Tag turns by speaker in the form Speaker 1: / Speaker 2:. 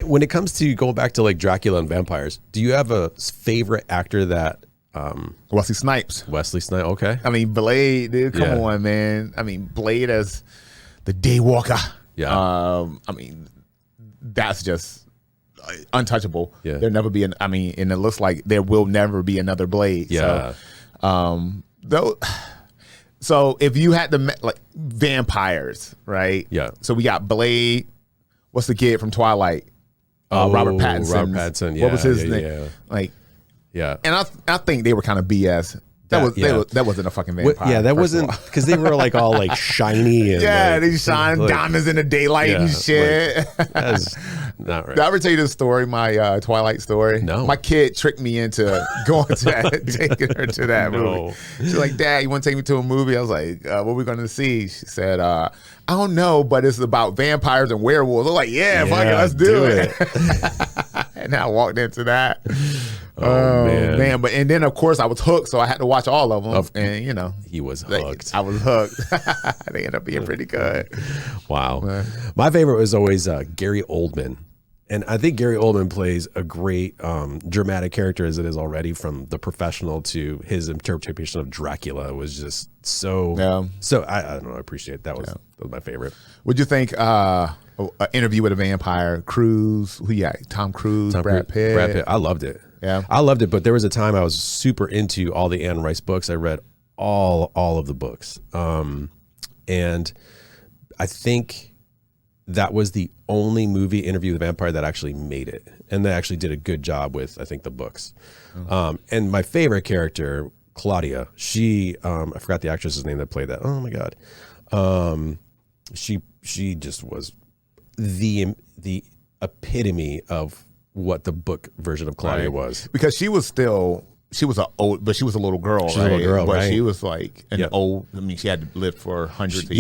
Speaker 1: when it comes to going back to like Dracula and vampires, do you have a favorite actor that?
Speaker 2: Wesley Snipes.
Speaker 1: Wesley Snipes. Okay.
Speaker 2: I mean, Blade, dude, come on, man. I mean, Blade as the Daywalker.
Speaker 1: Yeah.
Speaker 2: I mean, that's just untouchable.
Speaker 1: Yeah.
Speaker 2: There'll never be and it looks like there will never be another Blade.
Speaker 1: Yeah.
Speaker 2: So if you had to like vampires, right?
Speaker 1: Yeah.
Speaker 2: So we got Blade. What's the kid from Twilight? Robert Pattinson.
Speaker 1: Robert Pattinson. Yeah,
Speaker 2: what was his name?
Speaker 1: Yeah.
Speaker 2: Like,
Speaker 1: yeah.
Speaker 2: And I think they were kind of BS. That wasn't a fucking vampire.
Speaker 1: Yeah, that wasn't because they were like all like shiny and like,
Speaker 2: they shine
Speaker 1: like,
Speaker 2: diamonds in the daylight and shit.
Speaker 1: Like, that's not right.
Speaker 2: Did I ever tell you this story? My Twilight story.
Speaker 1: No.
Speaker 2: My kid tricked me into going to that, taking her to that movie. She's like, "Dad, you want to take me to a movie?" I was like, "What are we going to see?" She said, "I don't know, but it's about vampires and werewolves." I was like, "Yeah, fuck it, let's do it." And I walked into that. Oh man! But and then of course I was hooked, so I had to watch all of them. And you know,
Speaker 1: he was hooked.
Speaker 2: I was hooked. They ended up being pretty good.
Speaker 1: Wow. My favorite was always Gary Oldman, and I think Gary Oldman plays a great dramatic character as it is already. From The Professional to his interpretation of Dracula was just so. Yeah. So I don't know. I appreciate that. That was my favorite.
Speaker 2: What'd you think? An Interview with a Vampire, Cruise. Who you got? Tom Cruise, Brad Pitt.
Speaker 1: Brad Pitt. I loved it.
Speaker 2: Yeah,
Speaker 1: I loved it. But there was a time I was super into all the Anne Rice books. I read all of the books, and I think that was the only movie, Interview with a Vampire, that actually made it, and they actually did a good job with, I think, the books. And my favorite character, Claudia. She, I forgot the actress's name that played that. Oh my god, she just was the epitome of what the book version of Claudia was,
Speaker 2: because she was a little girl,
Speaker 1: right?
Speaker 2: But she was like an old. I mean, she had lived for hundreds of years.